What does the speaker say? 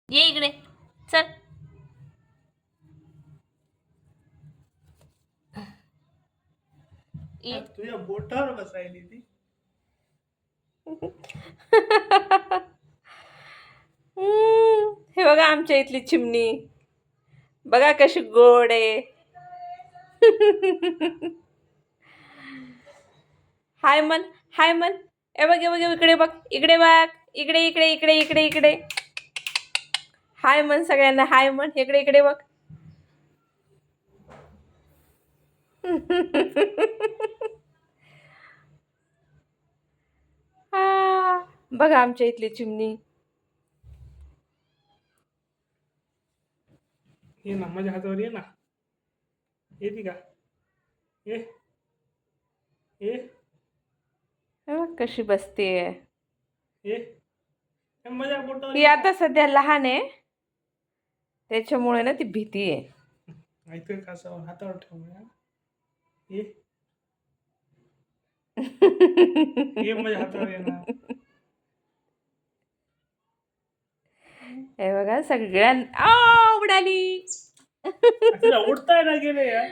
ये इकडे चल. ये. तुझ्या बोटावर बसायली ती. हे बघा आमच्या इथली चिमणी. बघा कशी गोड आहे. हाय मन, हाय मन. ए बघ ए बघ इकडे बघ, इकडे बघ, इकडे इकडे इकडे इकडे इकडे. हाय मन सगळ्यांना, हाय मन. इकडे इकडे बघ. बघा आमच्या इथली चिमणी. ये ना माझ्या हातावर ये ना. येते का? ये ये हे बघ कशी बसतेय. ये माझ्या बोटावर ही आता सध्या लहान आहे, त्याच्यामुळे ना ती भीती आहे. ऐकून कासावर हातावर ठेव माझ्या. ये ये माझ्या हातावर ये ना. हे बघा सगळ्यां उडाली. तिला उडताय ना गेले यार.